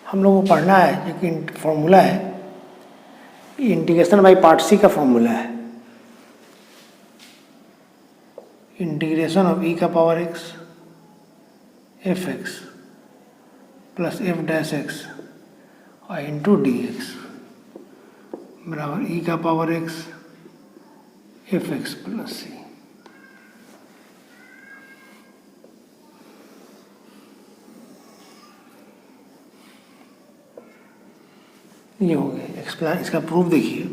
हम लोगों को पढ़ना है जो कि फॉर्मूला है, इंटीग्रेशन बाई पार्ट सी का फॉर्मूला है। इंटीग्रेशन ऑफ ई का power x f x plus f dash x और इंटू डी एक्स बराबर ई का power x f x plus c. ये हो गया एक्सप्लेन। इसका प्रूफ देखिए,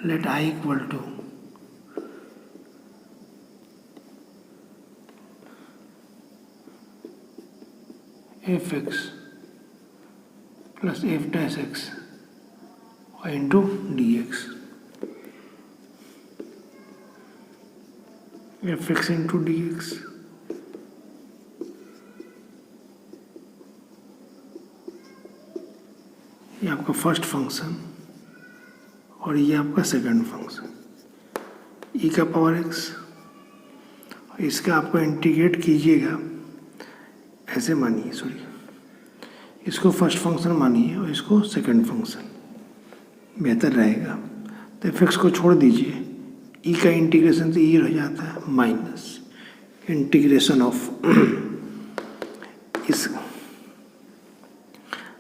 let I equal to f x plus f dash x और into d x, f x into d x. ये आपका फर्स्ट फंक्शन और ये आपका सेकंड फंक्शन ई का पावर एक्स। इसका आपको इंटीग्रेट कीजिएगा, ऐसे मानिए, सॉरी, इसको फर्स्ट फंक्शन मानिए और इसको सेकंड फंक्शन, बेहतर रहेगा। तो एफ एक्स को छोड़ दीजिए, ई का इंटीग्रेशन से ई हो जाता है माइनस इंटीग्रेशन ऑफ इस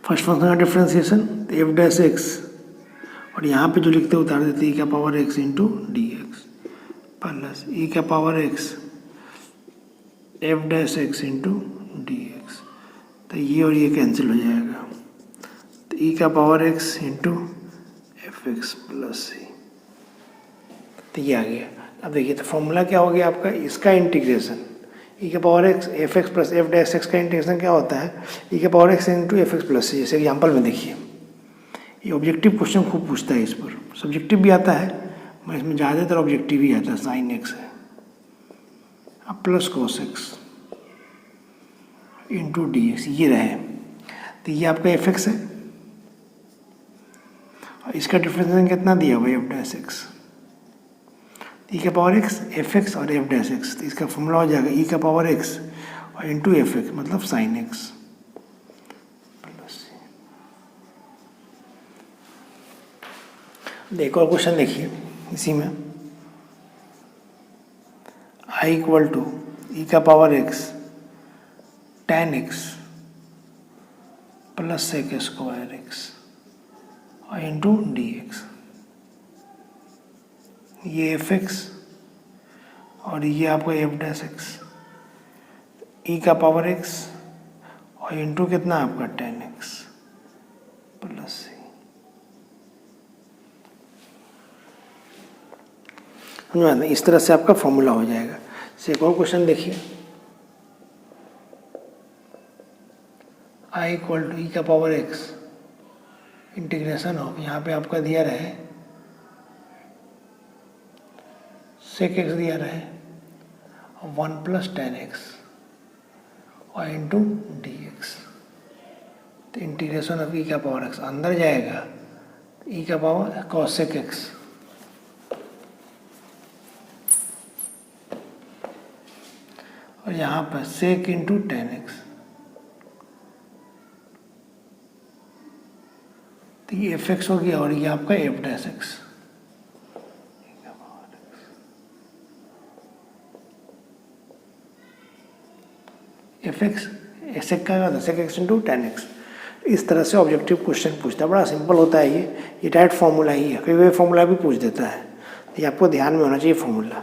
फर्स्ट फंक्शन का डिफ्रेंसिएशन एफ डैश एक्स और यहाँ पे जो लिखते हैं उतार देते ई का power x into d x plus e का power x f dash x into d x. तो ये और ये कैंसिल हो जाएगा, तो ई का power x into f x plus c. तो ये आ गया। अब देखिए तो फॉर्मूला क्या हो गया आपका, इसका इंटीग्रेशन ई के power x f x plus f dash x का इंटीग्रेशन क्या होता है, ई के power x into f x plus c. जैसे एग्जाम्पल में देखिए, ये ऑब्जेक्टिव क्वेश्चन खूब पूछता है, इस पर सब्जेक्टिव भी आता है मगर इसमें ज़्यादातर ऑब्जेक्टिव ही आता है। साइन एक्स है अब plus cos x into d x, ये रहे। तो ये आपका एफ एक्स है और इसका डिफरेंशिएशन कितना दिया हुआ है एफ डैश एक्स, ई का पावर एक्स एफ एक्स और एफ डैश एक्स। तो इसका फॉर्मूला हो जाएगा ई का पावर एक्स और इंटू एफ एक्स मतलब साइन एक्स प्लस। एक और क्वेश्चन देखिए इसी में, आई इक्वल टू ई का power x tan x plus sec square x और इंटू डी एक्स। ये एफ एक्स और ये आपका एफ डैश एक्स, ई का पावर एक्स और इंटू कितना आपका टेन एक्स प्लस सी। इस तरह से आपका फॉर्मूला हो जाएगा। एक और क्वेश्चन देखिए, आई इक्वल टू ई का पावर एक्स इंटीग्रेशन ऑफ, यहाँ पे आपका दिया रहे सेक एक्स दिया रहे और वन प्लस टेन एक्स और इंटू डी एक्स। तो इंटीग्रेशन ऑफ ई का पावर एक्स अंदर जाएगा, ई का पावर कॉसेक एक्स और यहाँ पर सेक इंटू टेन एक्स। तो ये एफ एक्स हो गया और ये आपका f dash x. F x sec का होता है sec x into tan x. इस तरह से ऑब्जेक्टिव क्वेश्चन पूछता है, बड़ा सिंपल होता है ये डायरेक्ट फॉर्मूला ही है। कई फॉर्मूला भी पूछ देता है, तो ये आपको ध्यान में होना चाहिए फॉर्मूला।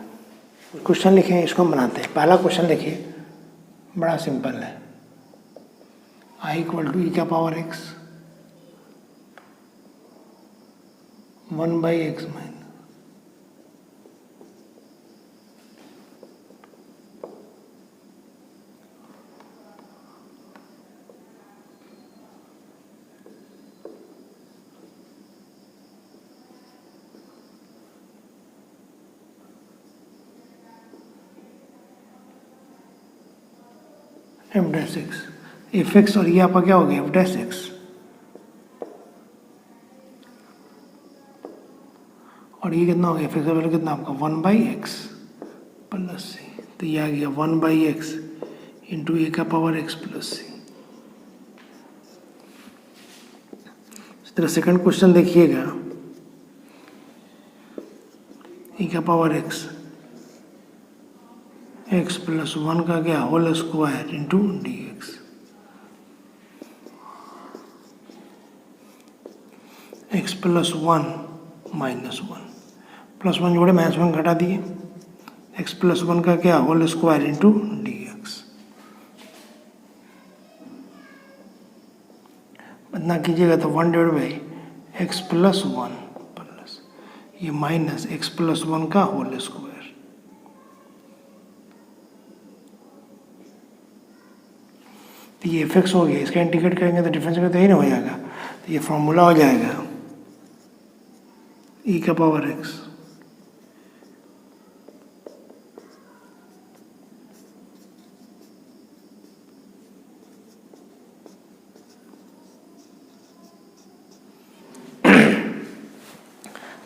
क्वेश्चन लिखे इसको हम बनाते हैं। पहला क्वेश्चन देखिए, बड़ा सिंपल है, आई इक्वल टू ई का power x one by x minus F dash x. F x और ये आपका क्या हो गया एफ डैश एक्स और ये कितना हो गया एफ एक्स का वैल्यू कितना आपका one by x plus c. तो ये आ गया 1/x इंटू ए का पावर x प्लस सी। इस तरह सेकंड क्वेश्चन देखिएगा, e का पावर x प्लस 1 का क्या whole square into dx। x plus 1 minus 1 plus 1 जोड़े माइनस 1 घटा दिए, x प्लस 1 का क्या होल स्क्वायर इंटू dx। इतना कीजिएगा तो 1/x प्लस 1 प्लस ये माइनस x प्लस 1 का होल स्क्वायर। तो ये fx हो गया, इसका इंटीग्रेट करेंगे तो डिफरेंस का तो यही ना हो जाएगा। तो ये फॉर्मूला हो जाएगा e का पावर x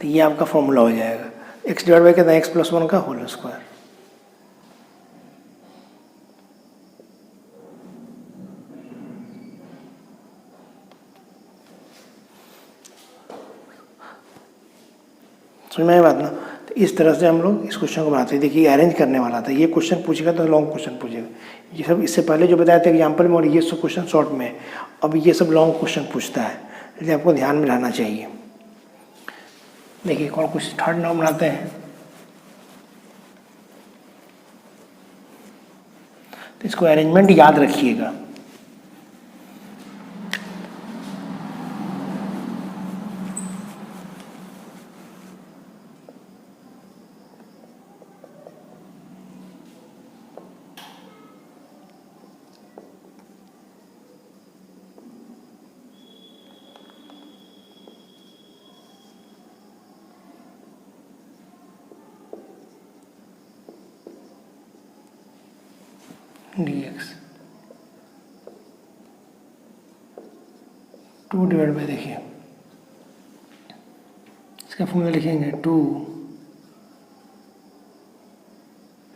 तो ये आपका फॉर्मूला हो जाएगा x डिवाइड बाई कितना x प्लस 1 का होल स्क्वायर। समझ में आई बात ना। तो इस तरह से हम लोग इस क्वेश्चन को बनाते हैं। देखिए अरेंज करने वाला था, ये क्वेश्चन पूछेगा तो लॉन्ग क्वेश्चन पूछेगा। ये सब इससे पहले जो बताया था एग्जाम्पल में, और ये सब क्वेश्चन शॉर्ट में, अब ये सब लॉन्ग क्वेश्चन पूछता है, इसलिए आपको ध्यान में रहना चाहिए। देखिए कौन कुछ थर्ड नाम बनाते हैं, तो इसको अरेंजमेंट याद रखिएगा। dx 2 डिवाइड बाई, देखिए इसका फॉर्मूला लिखेंगे 2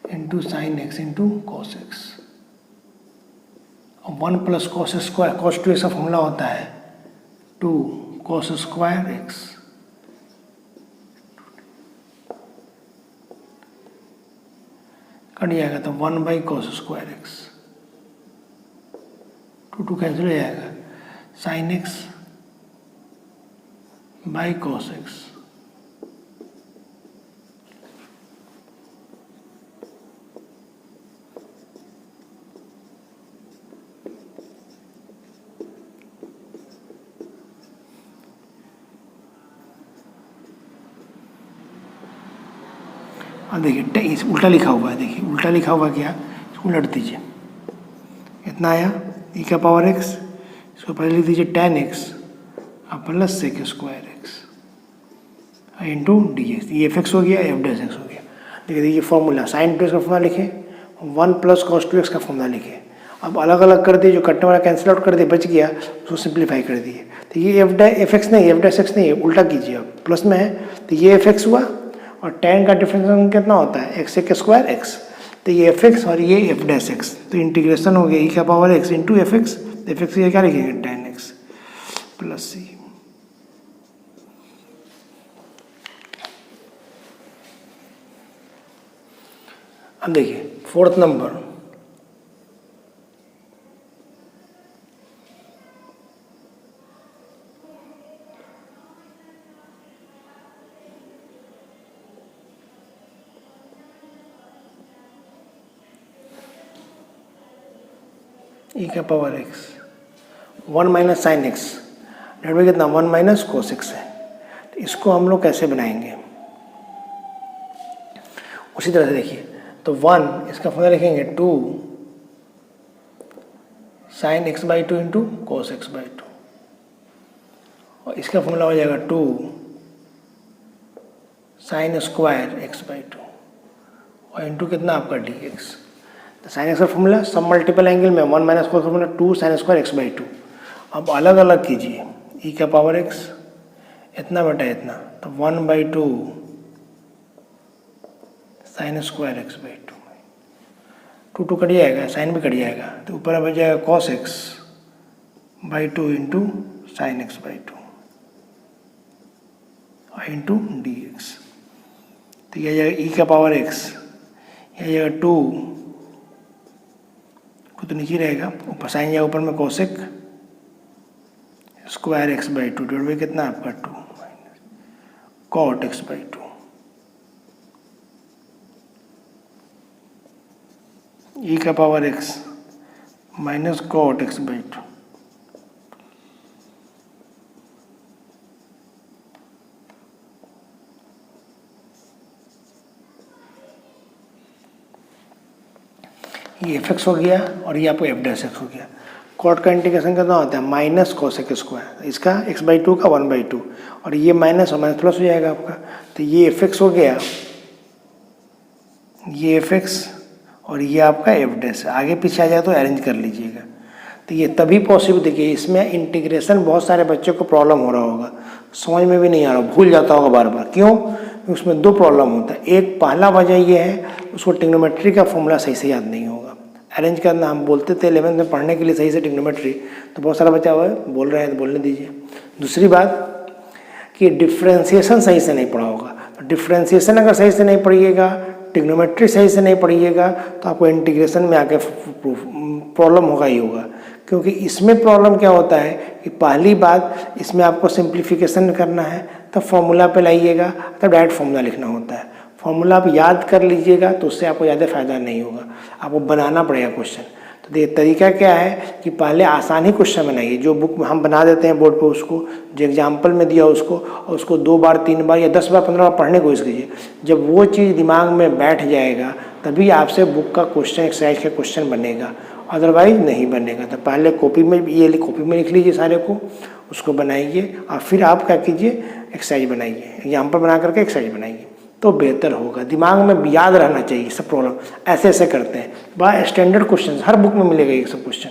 into sine x into cos x. और 1 प्लस कॉस स्क्वायर, कॉस 2 का फॉर्मूला होता है 2 कॉस स्क्वायर एक्स। कट जाएगा तो 1/cos स्क्वायर एक्स, 2 कैंसिल हो जाएगा, sign x by cos x. अब देखिए उल्टा लिखा हुआ है, देखिए उल्टा लिखा हुआ क्या, इसको उलट दीजिए, इतना आया e का पावर x, इसको पहले लिख दीजिए tan x अब plus sec square x into d x. ये fx हो गया, f डैश x हो गया। देखिए ये फॉर्मूला साइन 2x का फॉर्मूला लिखे, 1 प्लस कॉस 2x का फॉर्मूला लिखे। अब अलग अलग कर दिए, जो कटने वाला कैंसिल आउट कर दिए, बच गया उसको सिंप्लीफाई कर दिए। तो ये एफ एक्स नहीं, एफ डैश एक्स नहीं है, उल्टा कीजिए, अब प्लस में है तो ये एफ एक्स हुआ, और tan का डिफरेंस कितना होता है एक्स सेक स्क्वायर एक्स। तो ये एफ एक्स और ये एफ डैश एक्स, तो इंटीग्रेशन हो गया ई का power x into f x. F x ये क्या लिखेंगे tan एक्स प्लस सी। अब देखिए फोर्थ नंबर, ई का power x 1 minus sine x divide by कितना 1 माइनस कोस एक्स है। तो इसको हम लोग कैसे बनाएंगे, उसी तरह से देखिए, तो 1 इसका फॉर्मूला लिखेंगे 2 sign x by 2 into cos x by 2, और इसका फॉर्मूला हो जाएगा 2 साइन स्क्वायर एक्स बाई 2 और इंटू कितना आपका डी एक्स। तो साइन एक्स का फॉर्मूला सब मल्टीपल एंगल में 1 minus cos formula 2 sign square x by 2। अब अलग अलग कीजिए, ई का पावर एक्स इतना बटा इतना, तो 1/2 sine square x by 2। Two two cut जाएगा, साइन भी कट जाएगा, तो ऊपर बच जाएगा cos x by two into sine x by two into d x. तो यह जाएगा ई का पावर एक्स, यह जाएगा टू को तो नीचे रहेगा, ऊपर साइन जाएगा, ऊपर में cosec square x by two divide by कितना आपका two minus cot x by two, e का power x minus cot x by two. ये एफ एक्स हो गया और ये आपको एफ डैश एक्स हो गया। कॉट का इंटीग्रेशन कितना होता है माइनस कॉसेक स्क्वायर, इसका एक्स बाई टू का वन बाई टू, और ये माइनस और माइनस प्लस हो जाएगा आपका। तो ये एफ एक्स हो गया, ये एफ एक्स और ये आपका एफ डैश। आगे पीछे आ जाए तो अरेंज कर लीजिएगा। तो ये तभी पॉसिबल, देखिए इसमें इंटीग्रेशन बहुत सारे बच्चों को प्रॉब्लम हो रहा होगा, समझ में भी नहीं आ रहा, भूल जाता होगा बार बार। क्यों? उसमें दो प्रॉब्लम होता है। एक पहला वजह ये है उसको ट्रिग्नोमेट्री का फॉर्मूला सही से याद नहीं होगा। अरेंज करना हम बोलते थे 11th में पढ़ने के लिए सही से ट्रिग्नोमेट्री, तो बहुत सारा बच्चा हुआ है बोल रहे हैं तो बोलने दीजिए। दूसरी बात कि डिफ्रेंसिएशन सही से नहीं पढ़ा होगा। तो डिफ्रेंसिएशन अगर सही से नहीं पढ़िएगा, ट्रिग्नोमेट्री सही से नहीं पढ़िएगा, तो आपको इंटीग्रेशन में आके प्रॉब्लम होगा ही होगा। क्योंकि इसमें प्रॉब्लम क्या होता है कि पहली बात इसमें आपको सिंप्लीफिकेशन करना है, तब फॉर्मूला पे लाइएगा, तब डायरेक्ट फॉर्मूला लिखना होता है। फॉर्मूला आप याद कर लीजिएगा तो उससे आपको ज़्यादा फायदा नहीं होगा, आपको बनाना पड़ेगा क्वेश्चन। तो देखिए तरीका क्या है कि पहले आसान ही क्वेश्चन बनाइए, जो बुक में हम बना देते हैं बोर्ड पे उसको, जो एग्जाम्पल में दिया उसको, और उसको 2 बार 3 बार या 10 बार 15 बार पढ़ने की कोशिश कीजिए। जब वो चीज़ दिमाग में बैठ जाएगा तभी आपसे बुक का क्वेश्चन, एक्सरसाइज का क्वेश्चन बनेगा, अदरवाइज नहीं बनेगा। तो पहले कॉपी में कॉपी में लिख लीजिए सारे को, उसको बनाइए और फिर आप क्या कीजिए एक्सरसाइज बनाइए, एग्जाम्पल बना करके एक्सरसाइज बनाइए तो बेहतर होगा। दिमाग में याद रहना चाहिए सब प्रॉब्लम, ऐसे ऐसे करते हैं। बड़ा स्टैंडर्ड क्वेश्चन हर बुक में मिलेगा ये सब क्वेश्चन।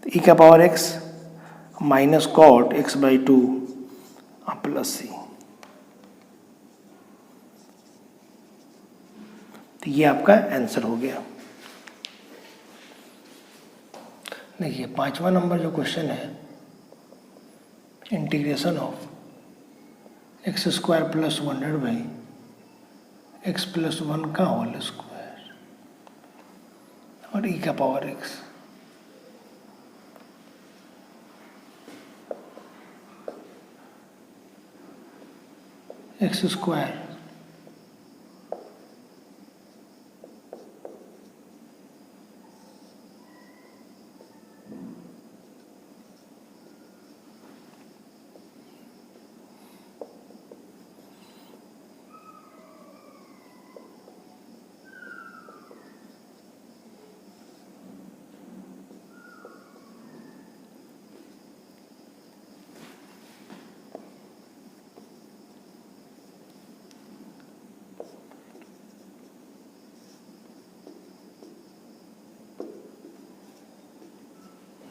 ई का power x minus cot x by two plus c, तो ये आपका आंसर हो गया। देखिए 5वां नंबर जो क्वेश्चन है, integration of x square plus 100 by x plus 1 का होल स्क्वायर और ई का पावर एक्स एक्स स्क्वायर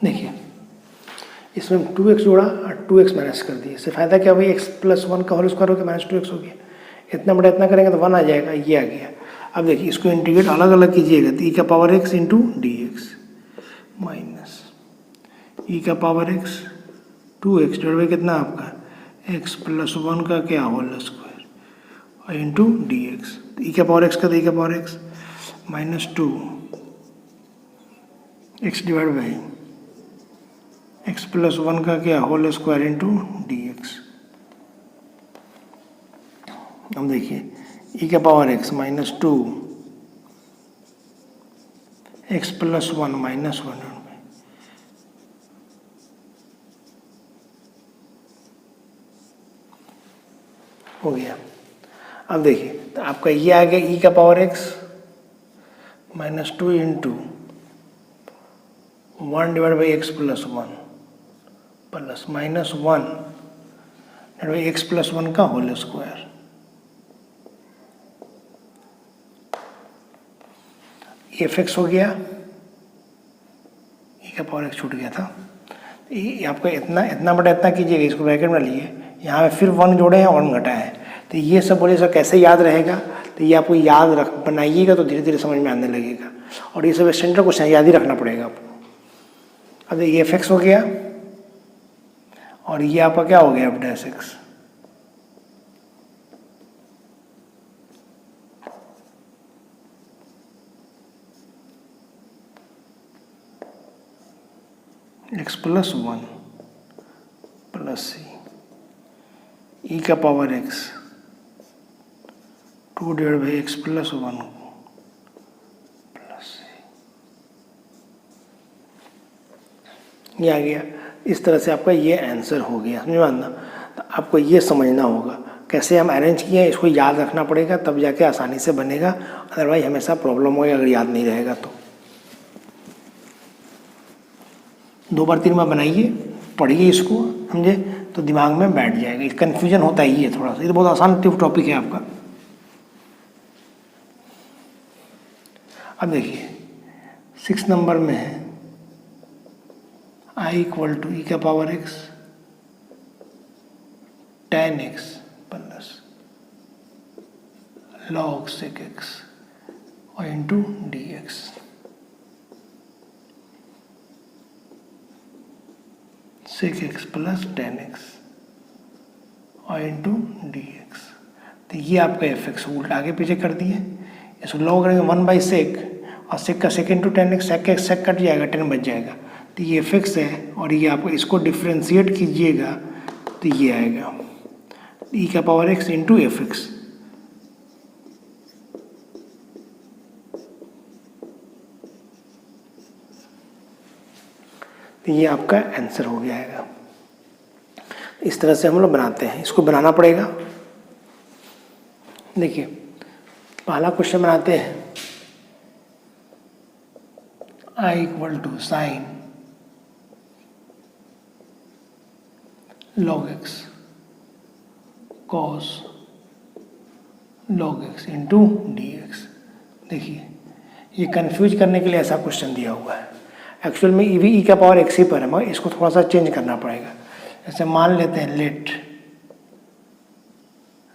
देखिए इसमें 2x जोड़ा और 2x माइनस कर दिए, इससे फायदा क्या हुआ, x प्लस 1 का होल स्क्वायर हो गया माइनस 2x हो गया। इतना बड़ा इतना करेंगे तो 1 आ जाएगा, ये आ गया। अब देखिए इसको इंटीग्रेट अलग अलग कीजिएगा, तो ई का power x into d x minus e का पावर x 2x जोड़ में कितना आपका x प्लस 1 का क्या होल स्क्वायर और इंटू डी एक्स। ई का पावर x का, तो ई का power x minus 2x divide by x plus 1 का क्या whole square into d x. अब देखिए ई का power x minus 2 x plus 1 minus 1 हो गया। अब देखिए तो आपका ये आ गया ई का power x minus 2 into 1 divide by x plus 1 plus minus 1 divide by x plus 1 का होल स्क्वायर। एफ एक्स हो गया, ई का पावर एक्स छूट गया था। ये आपका इतना बड़ा इतना कीजिएगा, इसको ब्रैकेट में लिए, यहाँ पे फिर 1 जोड़े हैं 1 घटा है, तो ये सब बोले सर कैसे याद रहेगा। तो ये आपको याद रख बनाइएगा तो धीरे धीरे समझ में आने लगेगा। और ये सब स्टैंडर्ड क्वेश्चन याद ही रखना पड़ेगा आपको। अब ये f(x) हो गया और ये आपका क्या हो गया f'(x). x + 1 + c e का पावर x 2/x + 1 + c। ये आ गया। इस तरह से आपका ये आंसर हो गया, समझ में आना। तो आपको ये समझना होगा कैसे हम अरेंज किए हैं, इसको याद रखना पड़ेगा, तब जाके आसानी से बनेगा। अदरवाइज हमेशा प्रॉब्लम होगी अगर याद नहीं रहेगा तो। 2 बार 3 बार बनाइए, पढ़िए इसको, समझे, तो दिमाग में बैठ जाएगा। कन्फ्यूजन होता ही है थोड़ा सा, ये तो बहुत आसान टॉपिक है आपका। अब देखिए 6 नंबर में है I = e का power x tan x plus log sec x और into dx। sec x plus tan x और इंटू dx। तो ये आपका f(x) उल्टा आगे पीछे कर दिए। इसको लॉग करेंगे 1/sec और sec का sec into tan x, sec cut जाएगा, tan बच जाएगा। तो ये f(x) है और ये आपको इसको डिफ्रेंशिएट कीजिएगा तो ये आएगा e का पावर x इंटू f(x). तो ये आपका आंसर हो गया है। इस तरह से हम लोग बनाते हैं, इसको बनाना पड़ेगा। देखिए पहला क्वेश्चन बनाते हैं I = sin log x cos log x into dx। देखिए ये कंफ्यूज करने के लिए ऐसा क्वेश्चन दिया हुआ है। एक्चुअल में ई भी ई का पावर x ही पर है, मगर इसको थोड़ा सा चेंज करना पड़ेगा। जैसे मान लेते हैं लेट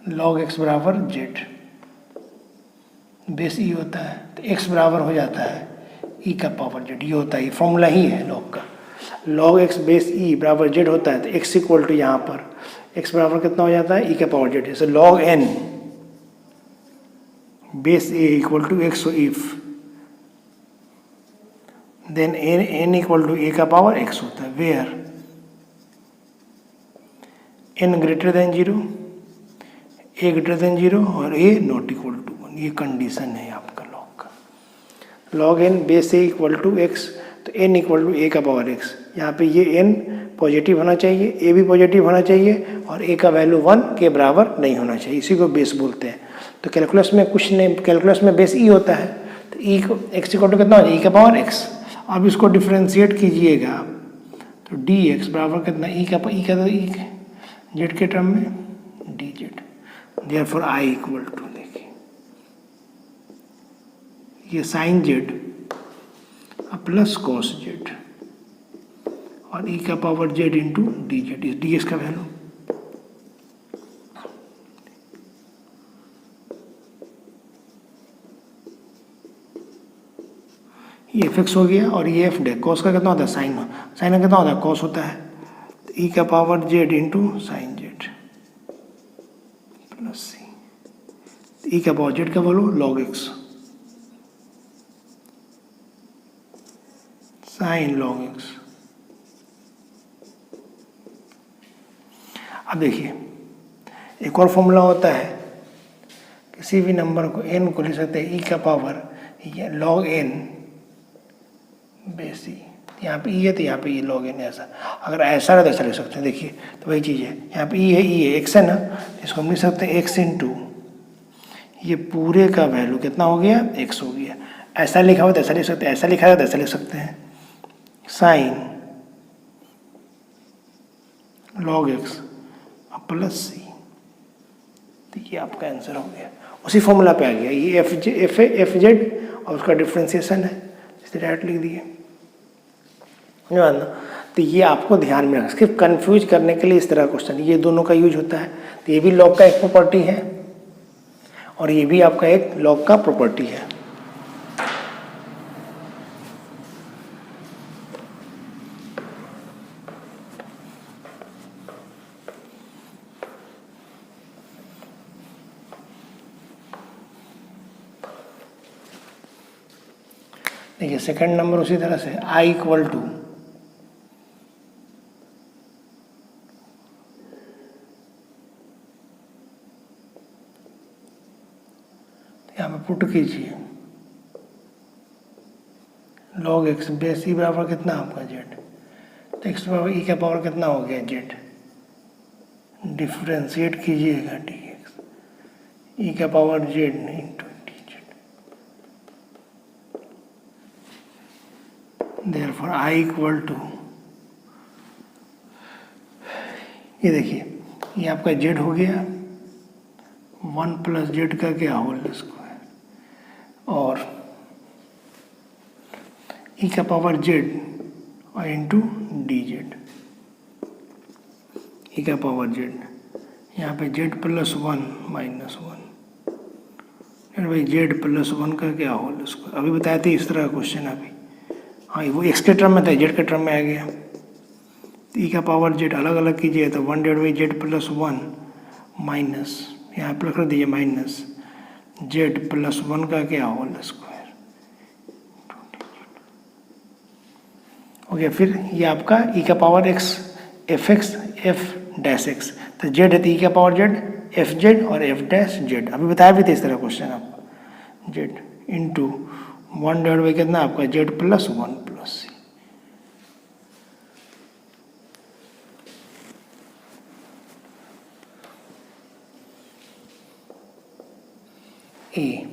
log x बराबर z, बेस ई होता है तो x बराबर हो जाता है e का पावर z। ये होता है, ये फॉर्मूला ही है log का। log x बेस e बराबर z होता है तो x = यहाँ पर x बराबर कितना हो जाता है e का पावर z। जैसे log n base a = x if then n = a का पावर x होता है, where n greater than 0, a greater than 0 और a not equal to 1। ये कंडीशन है आपका log का। log n base a = x तो n = a का पावर x। यहाँ पे ये n पॉजिटिव होना चाहिए, a भी पॉजिटिव होना चाहिए और a का वैल्यू 1 के बराबर नहीं होना चाहिए, इसी को बेस बोलते हैं। तो कैलकुलस में कुछ नहीं, कैलकुलस में बेस e होता है तो e को x = कितना हो जाए e का पावर x। अब इसको डिफ्रेंशिएट कीजिएगा तो dx बराबर कितना e का z के टर्म में dz। देयरफॉर I = देखिए ये sin z plus cos z और e का पावर z इंटू dz। इस dx का वैल्यू ये f(x) हो गया और ये f'। cos का कितना होता है साइन का कितना होता है cos होता है तो e का power z into sine z plus c। e का पावर z का value log x sine log x। अब देखिए एक और फॉर्मूला होता है, किसी भी नंबर को n को लिख सकते हैं e का पावर log n बेस ई। यहाँ पे e है तो यहाँ पे ये log n है। ऐसा अगर ऐसा है तो ऐसा लिख सकते हैं। देखिए तो वही चीज़ है, यहाँ पे e है x है ना, इसको हम लिख सकते हैं x इंटू ये पूरे का वैल्यू कितना हो गया x हो गया। ऐसा लिखा हो तो ऐसा लिख सकते हैं, ऐसा लिखा है तो ऐसा लिख सकते हैं sign log x plus c. तो ये आपका आंसर हो गया, उसी फॉर्मूला पे आ गया। ये एफ जेड और उसका डिफ्रेंसिएशन है, इसे डायरेक्ट लिख दिए। तो ये आपको ध्यान में रखना, सिर्फ कंफ्यूज करने के लिए इस तरह क्वेश्चन ये दोनों का यूज होता है। तो ये भी लॉग का एक प्रॉपर्टी है और ये भी आपका एक लॉग का प्रॉपर्टी है। देखिए सेकंड नंबर उसी तरह से i इक्वल टू यहाँ पे पुट कीजिए log x बेस ई बराबर कितना आपका z, तो x बराबर ई का पावर कितना हो गया z, डिफ्रेंशिएट कीजिएगा dx ई का power z into dz, therefore i equal to, ये देखिए ये आपका z हो गया 1 प्लस जेड का क्या होल स्क्वायर और ई का पावर जेड और इंटू डी जेड, ई का पावर जेड, यहाँ पे जेड प्लस 1 माइनस 1, भाई जेड प्लस 1 का क्या होल स्क्वायर। अभी बताए थे इस तरह का क्वेश्चन अभी, हाँ वो एक्स के टर्म में था, जेड के टर्म में आ गया। ई का पावर जेड अलग अलग कीजिए तो 1 divide by Z plus 1 minus, यहाँ पर कर दीजिए माइनस जेड प्लस 1 का क्या होल स्क्वायर हो गया। फिर ये आपका ई का power x f x f dash x, तो जेड है तो ई का पावर जेड एफ जेड और एफ डैश जेड, अभी बताया भी था इस तरह क्वेश्चन आपको, जेड इंटू 1 डिवाइड बाई कितना आपका जेड प्लस 1 प्लस सी। ए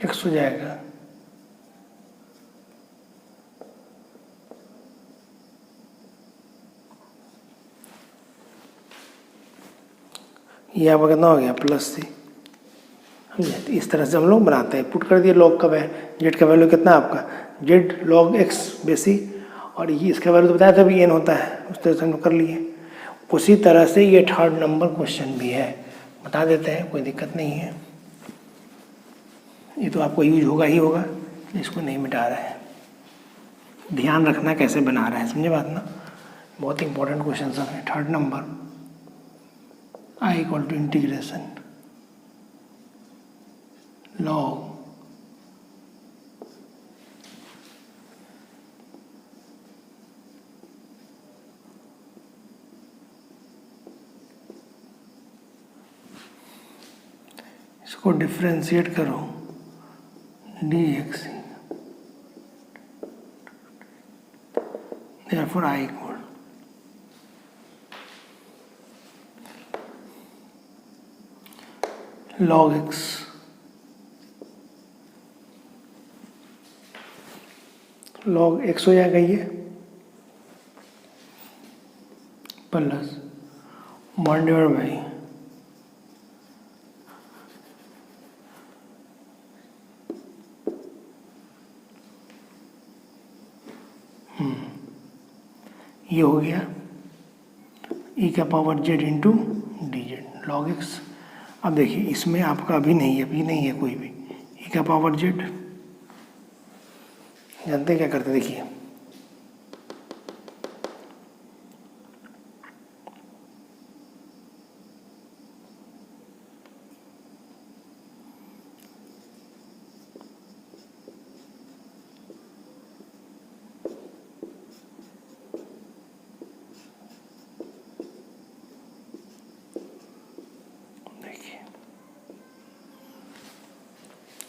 एक्स हो जाएगा ये आपका कितना हो गया प्लस सी। समझे, इस तरह से हम लोग बनाते हैं, पुट कर दिए लॉग का जेड का वैल्यू कितना आपका जेड लॉग एक्स बेसी, और ये इसका वैल्यू तो बताया था भी एन होता है, उस तरह से हम लोग कर लिए। उसी तरह से ये थर्ड नंबर क्वेश्चन भी है, बता देते हैं, कोई दिक्कत नहीं है, ये तो आपको यूज होगा ही होगा, इसको नहीं मिटा रहे हैं, ध्यान रखना कैसे बना रहे हैं, समझे बात ना, बहुत इंपॉर्टेंट क्वेश्चन सब है। Third number i equal to integration log इसको डिफ्रेंशिएट करो dx, therefore i equal log x log x हो जाएगा ये प्लस 1 डिवाइड बाई ये हो गया ई का power Z into D Z log x. अब देखिए इसमें आपका अभी नहीं है कोई भी, ई का पावर जेड, जानते हैं क्या करते, देखिए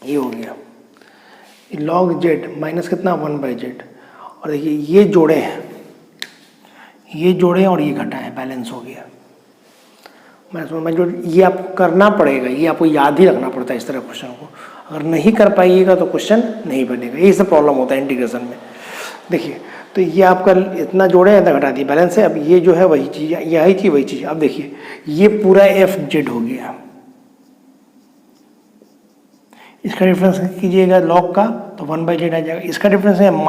ये हो गया लॉग जेड माइनस कितना 1 बाई जेड, और देखिए ये जोड़े हैं, ये जोड़े और ये घटा है, बैलेंस हो गया माइनस जो, ये आपको करना पड़ेगा, ये आपको याद ही रखना पड़ता है इस तरह क्वेश्चन को, अगर नहीं कर पाइएगा तो क्वेश्चन नहीं बनेगा, यही सब प्रॉब्लम होता है इंटीग्रेशन में। देखिए तो ये आपका इतना जोड़े इतना घटा दिया, बैलेंस है, अब ये जो है वही चीज़, यही थी वही चीज़। अब देखिए ये पूरा एफ जेड हो गया, इसका डिफरेंस कीजिएगा लॉग का तो 1/z आ जाएगा। इसका डिफरेंस है -1/z², तो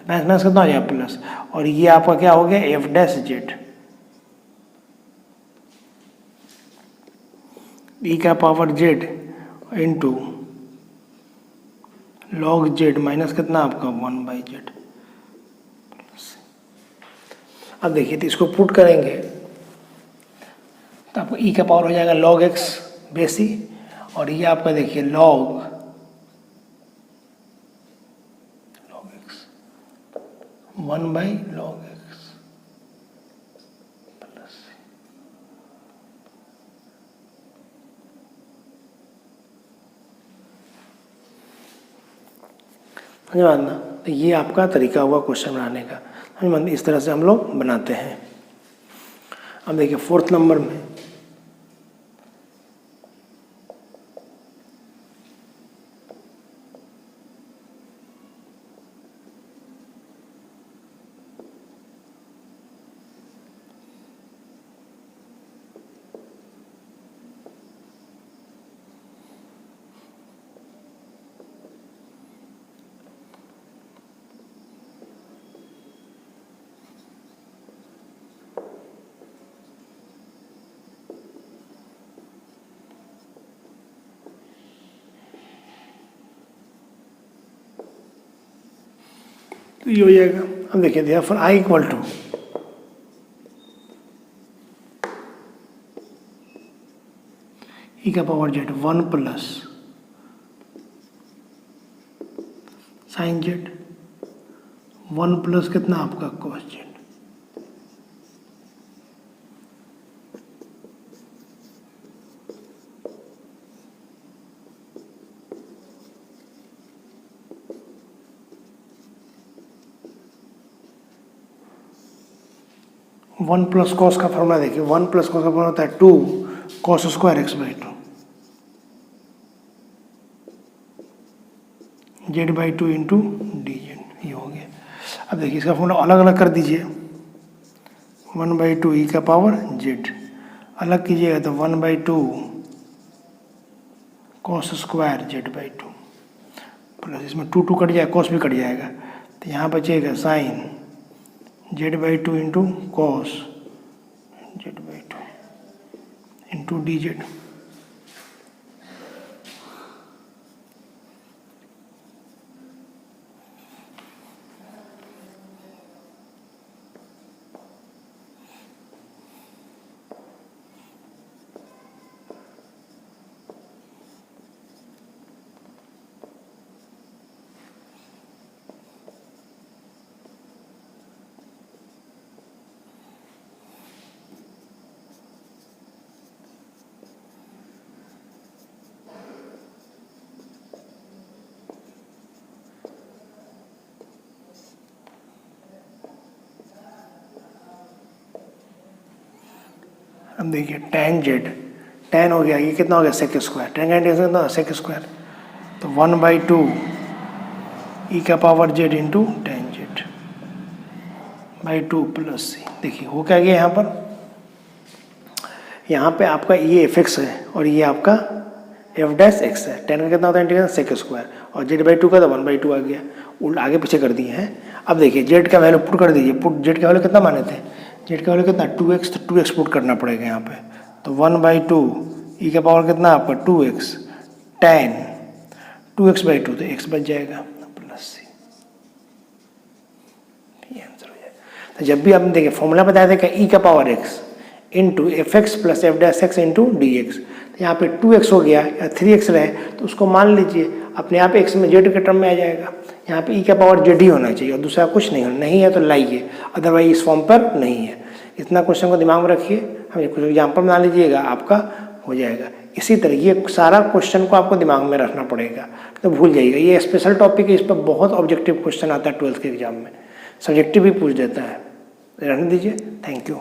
माइनस कितना हो जाएगा प्लस, और ये आपका क्या हो गया एफ डैश जेड ई का power Z into log Z minus कितना आपका 1/z। अब देखिए तो इसको पुट करेंगे तो आपको ई का पावर हो जाएगा log x बेसी, और ये आपका देखिए log x 1/log x plus समझ ना। तो ये आपका तरीका हुआ क्वेश्चन बनाने का। समझ इस तरह से हम लोग बनाते हैं। अब देखिए 4th नंबर में तो ये हो जाएगा। अब देखिए दिया for I equal to e का power Z 1 plus sign Z 1 plus कितना आपका cos Z. One plus cos का फॉर्मूला देखिए, 1 प्लस कॉस का फॉर्मूला होता है 2 cos square x/2 z/2 into dz, ये हो गया। अब देखिए इसका फॉर्मूला अलग अलग कर दीजिए, 1/2 ई का पावर z अलग कीजिएगा तो 1/2 कॉस स्क्वायर z/2 प्लस इसमें 2 कट जाएगा, कॉस भी कट जाएगा, तो यहाँ बचेगा sine z/2 into cos z/2 into dz। अब देखिए tan z, tan हो गया, ये कितना हो गया सेक स्क्वायर, tan का इंटीग्रेशन कितना सेक स्क्वायर, तो 1/2 ई का power z into tan z/2 plus c. देखिए हो क्या गया यहाँ पे आपका ये fx है और ये आपका f डैश x है। tan का कितना होता है इंटीग्रेशन सेक स्क्वायर, और z/2 का तो 1/2 आ गया, उल्टा आगे पीछे कर दिए हैं। अब देखिए z का वैल्यू पुट कर दीजिए, पुट z का वैल्यू कितना माने थे, z का वैल्यू कितना 2x, तो 2x पुट करना पड़ेगा यहाँ पे, तो 1/2 ई का पावर कितना आपका 2x tan 2x/2, तो x बच जाएगा प्लस सी, ये आंसर हो जाएगा। तो जब भी आपने देखिए फॉर्मूला बताया था कि ई का power x into f x plus f dash x into d x, तो यहाँ पे 2x हो गया या 3x रहे तो उसको मान लीजिए अपने आप x में z के टर्म में आ जाएगा। यहाँ पे ई का पावर z ही होना चाहिए और दूसरा कुछ नहीं होना, नहीं है तो लाइए, अदरवाइज इस फॉर्म पर नहीं है। इतना क्वेश्चन को दिमाग में रखिए, हमें कुछ एग्जाम्पल बना लीजिएगा, आपका हो जाएगा। इसी तरह ये सारा क्वेश्चन को आपको दिमाग में रखना पड़ेगा, तो भूल जाइएगा। ये स्पेशल टॉपिक है, इस पर बहुत ऑब्जेक्टिव क्वेश्चन आता है 12th के एग्जाम में, सब्जेक्टिव भी पूछ देता है। रहने दीजिए, थैंक यू।